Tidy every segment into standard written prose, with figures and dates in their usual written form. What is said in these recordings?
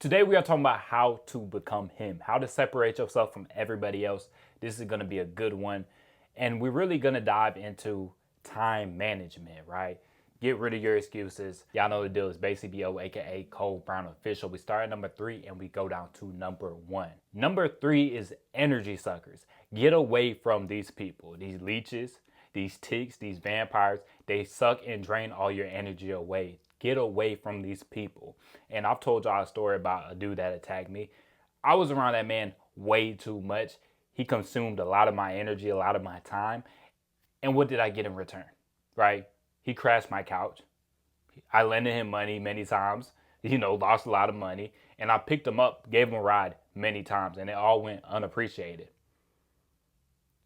Today we are talking about how to become him, how to separate yourself from everybody else. This is going to be a good one. And we're really going to dive into time management, right? Get rid of your excuses. Y'all know the deal. Is basically BO, aka Cole Brown Official. We start at number 3 and we go down to number 1. Number 3 is energy suckers. Get away from these people, these leeches, these ticks, these vampires. They suck and drain all your energy away. Get away from these people. And I've told y'all a story about a dude that attacked me. I was around that man way too much. He consumed a lot of my energy, a lot of my time. And what did I get in return? Right? He crashed my couch. I lended him money many times, lost a lot of money. And I picked him up, gave him a ride many times, and it all went unappreciated.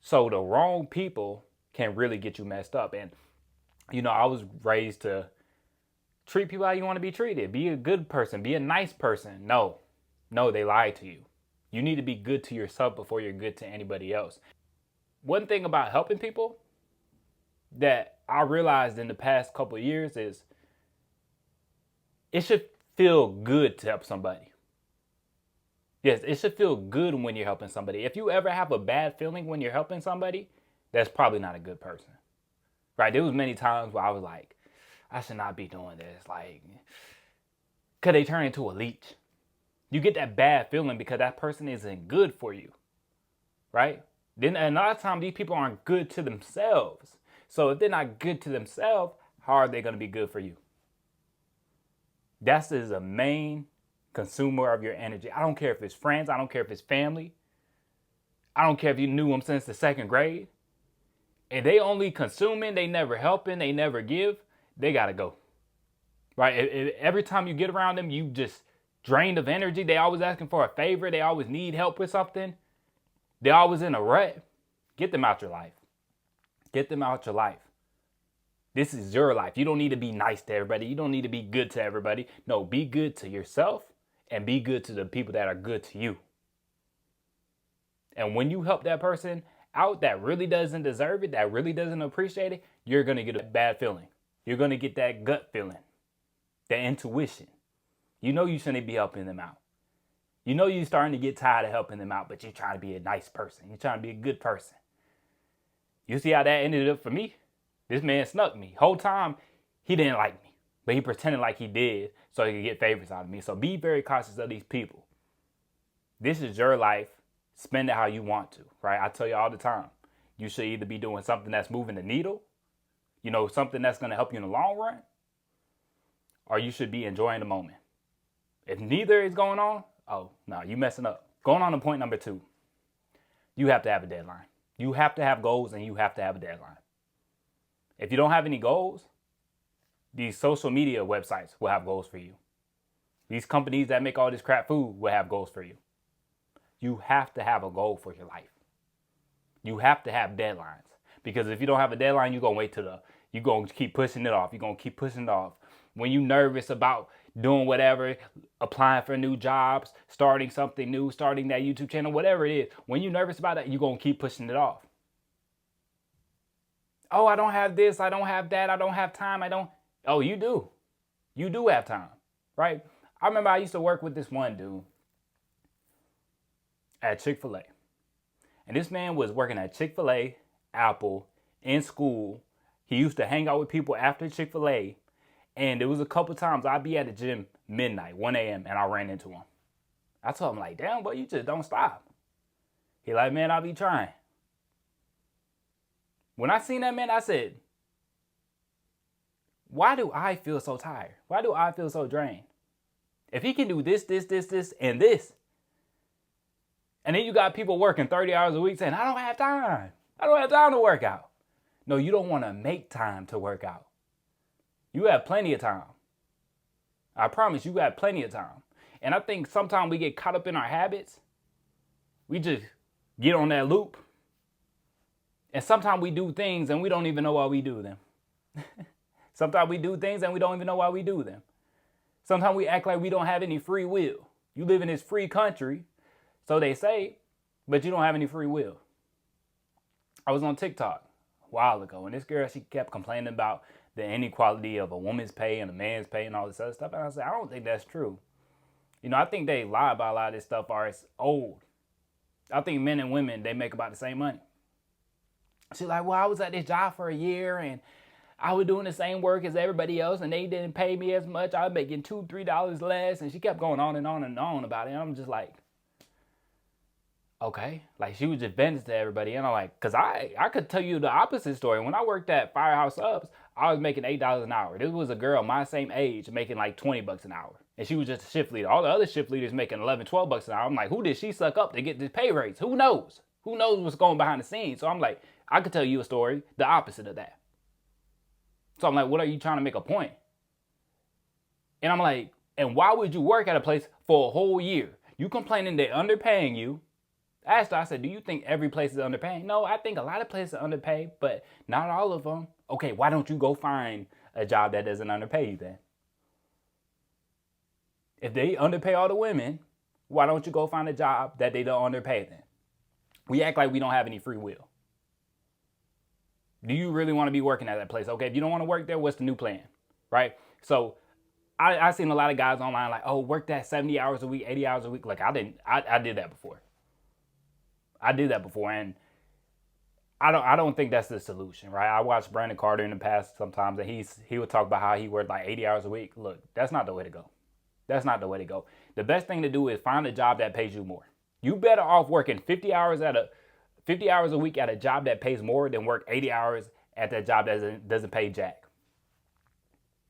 So the wrong people can really get you messed up. And, I was raised to treat people how you want to be treated. Be a good person. Be a nice person. No, they lied to you. You need to be good to yourself before you're good to anybody else. One thing about helping people that I realized in the past couple of years is it should feel good to help somebody. Yes, it should feel good when you're helping somebody. If you ever have a bad feeling when you're helping somebody, that's probably not a good person. Right? There was many times where I was like, I should not be doing this. Like, could they turn into a leech? You get that bad feeling because that person isn't good for you. Right? Then a lot of times these people aren't good to themselves. So if they're not good to themselves, how are they going to be good for you? That is a main consumer of your energy. I don't care if it's friends. I don't care if it's family. I don't care if you knew them since the 2nd grade. If they only consuming, they never helping, they never give, they got to go. Right? Every time you get around them, you just drained of energy. They always asking for a favor. They always need help with something. They're always in a rut. Get them out your life. Get them out your life. This is your life. You don't need to be nice to everybody. You don't need to be good to everybody. No, be good to yourself and be good to the people that are good to you. And when you help that person out that really doesn't deserve it, that really doesn't appreciate it, you're going to get a bad feeling. You're going to get that gut feeling, that intuition. You know you shouldn't be helping them out. You know you're starting to get tired of helping them out, but you're trying to be a nice person. You're trying to be a good person. You see how that ended up for me? This man snuck me. Whole time, he didn't like me, but he pretended like he did so he could get favors out of me. So be very cautious of these people. This is your life. Spend it how you want to, right? I tell you all the time, you should either be doing something that's moving the needle, something that's going to help you in the long run, or you should be enjoying the moment. If neither is going on, oh, no, you messing up. Going on to point number 2, you have to have a deadline. You have to have goals and you have to have a deadline. If you don't have any goals, these social media websites will have goals for you. These companies that make all this crap food will have goals for you. You have to have a goal for your life. You have to have deadlines. Because if you don't have a deadline, you're going to keep pushing it off. You're going to keep pushing it off. When you're nervous about doing whatever, applying for new jobs, starting something new, starting that YouTube channel, whatever it is, when you're nervous about that, you're going to keep pushing it off. Oh, I don't have this, I don't have that, I don't have time, Oh, you do. You do have time, right? I remember I used to work with this one dude at Chick-fil-A. And this man was working at Chick-fil-A, Apple, in school. He used to hang out with people after Chick-fil-A. And there was a couple times I'd be at the gym midnight, 1 a.m., and I ran into him. I told him, like, damn, boy, you just don't stop. He like, man, I'll be trying. When I seen that man, I said, why do I feel so tired? Why do I feel so drained? If he can do this, and this, and then you got people working 30 hours a week saying, I don't have time. I don't have time to work out. No, you don't want to make time to work out. You have plenty of time. I promise you got plenty of time. And I think sometimes we get caught up in our habits. We just get on that loop. And sometimes we do things and we don't even know why we do them. Sometimes we do things and we don't even know why we do them. Sometimes we act like we don't have any free will. You live in this free country, so they say, but you don't have any free will. I was on TikTok a while ago, and this girl, she kept complaining about the inequality of a woman's pay and a man's pay and all this other stuff. And I said, I don't think that's true. I think they lie about a lot of this stuff or it's old. I think men and women, they make about the same money. She's like, well, I was at this job for a year and I was doing the same work as everybody else and they didn't pay me as much. I was making $2, $3 less. And she kept going on and on and on about it. And I'm just like, okay. Like, she was just venting to everybody. And I'm like, because I could tell you the opposite story. When I worked at Firehouse Subs, I was making $8 an hour. This was a girl my same age making like $20 an hour. And she was just a shift leader. All the other shift leaders making $11, $12 an hour. I'm like, who did she suck up to get this pay raise? Who knows? Who knows what's going behind the scenes? So I'm like, I could tell you a story, the opposite of that. So I'm like, what are you trying to make a point? And I'm like, and why would you work at a place for a whole year? You complaining they're underpaying you. I asked her, I said, do you think every place is underpaying? No, I think a lot of places are underpaid, but not all of them. Okay, why don't you go find a job that doesn't underpay you then? If they underpay all the women, why don't you go find a job that they don't underpay then? We act like we don't have any free will. Do you really want to be working at that place? Okay, if you don't want to work there, what's the new plan? Right? So I seen a lot of guys online like, oh, work that 70 hours a week, 80 hours a week. Like I did that before. And I don't think that's the solution, right? I watched Brandon Carter in the past sometimes, and he would talk about how he worked like 80 hours a week. Look, that's not the way to go. That's not the way to go. The best thing to do is find a job that pays you more. You better off working 50 hours a week at a job that pays more than work 80 hours at that job that doesn't pay jack.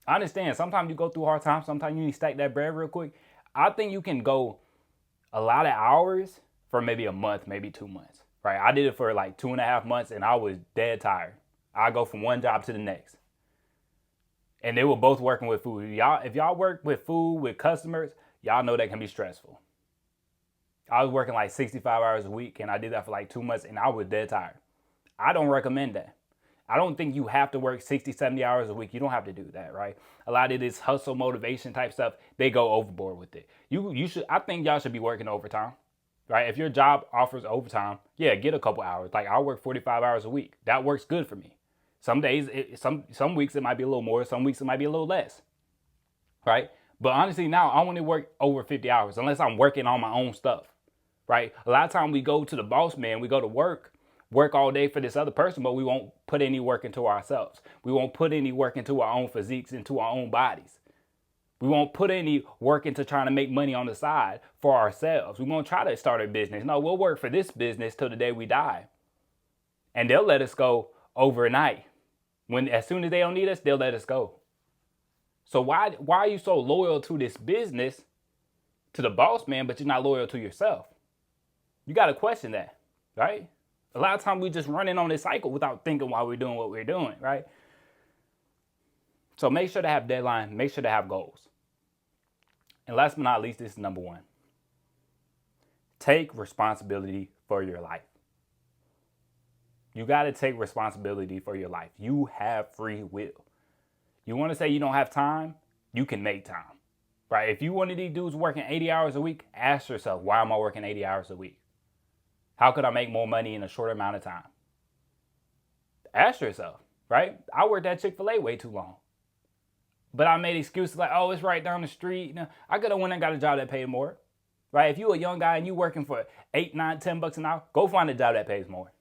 I understand. Sometimes you go through hard times. Sometimes you need to stack that bread real quick. I think you can go a lot of hours for maybe a month, maybe 2 months, right? I did it for like 2.5 months and I was dead tired. I go from one job to the next. And they were both working with food. If y'all work with food, with customers, y'all know that can be stressful. I was working like 65 hours a week and I did that for like 2 months and I was dead tired. I don't recommend that. I don't think you have to work 60, 70 hours a week. You don't have to do that, right? A lot of this hustle motivation type stuff, they go overboard with it. I think y'all should be working overtime, right? If your job offers overtime, yeah, get a couple hours. Like I work 45 hours a week. That works good for me. Some days, some weeks it might be a little more. Some weeks it might be a little less, right? But honestly, now I want to work over 50 hours unless I'm working on my own stuff, right? A lot of time we go to the boss man, we go to work all day for this other person, but we won't put any work into ourselves. We won't put any work into our own physiques, into our own bodies. We won't put any work into trying to make money on the side for ourselves. We won't try to start a business. No, we'll work for this business till the day we die. And they'll let us go overnight. As soon as they don't need us, they'll let us go. So why are you so loyal to this business, to the boss man, but you're not loyal to yourself? You got to question that, right? A lot of times we just running on this cycle without thinking why we're doing what we're doing, right? So make sure to have deadlines, make sure to have goals. And last but not least, this is number one. Take responsibility for your life. You got to take responsibility for your life. You have free will. You want to say you don't have time? You can make time, right? If you one of these dudes working 80 hours a week, ask yourself, why am I working 80 hours a week? How could I make more money in a shorter amount of time? Ask yourself, right? I worked at Chick-fil-A way too long. But I made excuses like, oh, it's right down the street. Now, I could have went and got a job that paid more, right? If you're a young guy and you're working for $8, $9, $10 an hour, go find a job that pays more.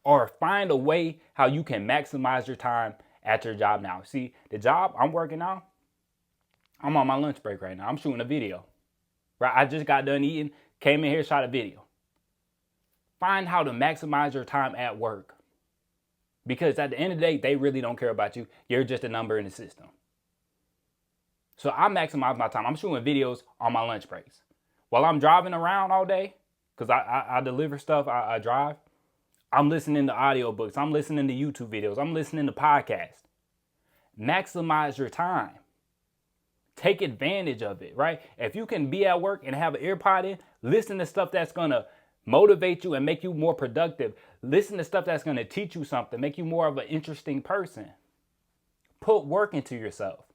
Or find a way how you can maximize your time at your job now. See, the job I'm working now, I'm on my lunch break right now. I'm shooting a video, right? I just got done eating, came in here, shot a video. Find how to maximize your time at work. Because at the end of the day, they really don't care about you. You're just a number in the system. So I maximize my time. I'm shooting videos on my lunch breaks. While I'm driving around all day, because I deliver stuff, I drive, I'm listening to audiobooks. I'm listening to YouTube videos. I'm listening to podcasts. Maximize your time. Take advantage of it, right? If you can be at work and have an earpod in, listen to stuff that's going to motivate you and make you more productive. Listen to stuff that's going to teach you something, make you more of an interesting person. Put work into yourself.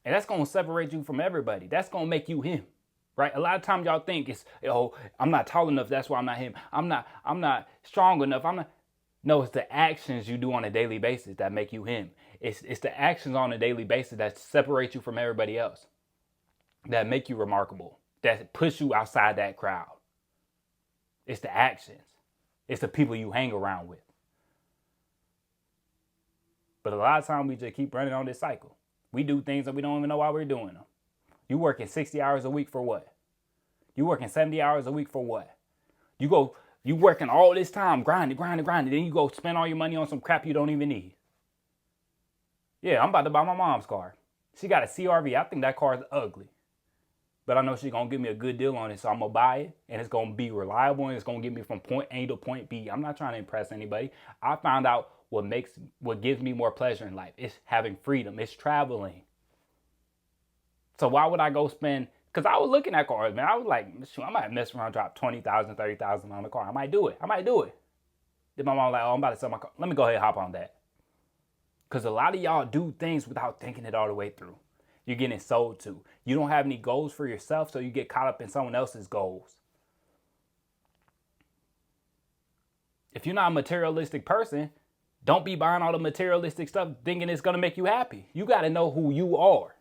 And that's going to separate you from everybody. That's going to make you him. Right? A lot of times y'all think it's, I'm not tall enough, that's why I'm not him. I'm not strong enough. No, it's the actions you do on a daily basis that make you him. It's the actions on a daily basis that separate you from everybody else. that make you remarkable, that push you outside that crowd. It's the actions. It's the people you hang around with. But a lot of times we just keep running on this cycle. We do things that we don't even know why we're doing them. You working 60 hours a week for what? You working 70 hours a week for what? You working all this time, grinding, then you go spend all your money on some crap you don't even need. Yeah, I'm about to buy my mom's car. She got a CRV. I think that car is ugly. But I know she's going to give me a good deal on it, so I'm going to buy it, and it's going to be reliable, and it's going to get me from point A to point B. I'm not trying to impress anybody. I found out what gives me more pleasure in life. It's having freedom. It's traveling. So why would I go spend, because I was looking at cars, man. I was like, shoot, I might mess around, drop $20,000, $30,000 on the car. I might do it. Then my mom was like, oh, I'm about to sell my car. Let me go ahead and hop on that. Because a lot of y'all do things without thinking it all the way through. You're getting sold to. You don't have any goals for yourself, so you get caught up in someone else's goals. If you're not a materialistic person, don't be buying all the materialistic stuff thinking it's going to make you happy. You got to know who you are.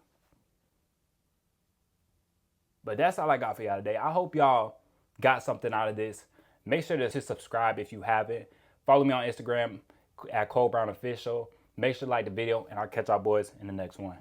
But that's all I got for y'all today. I hope y'all got something out of this. Make sure to subscribe if you haven't. Follow me on Instagram at Cole Brown Official. Make sure to like the video, and I'll catch y'all boys in the next one.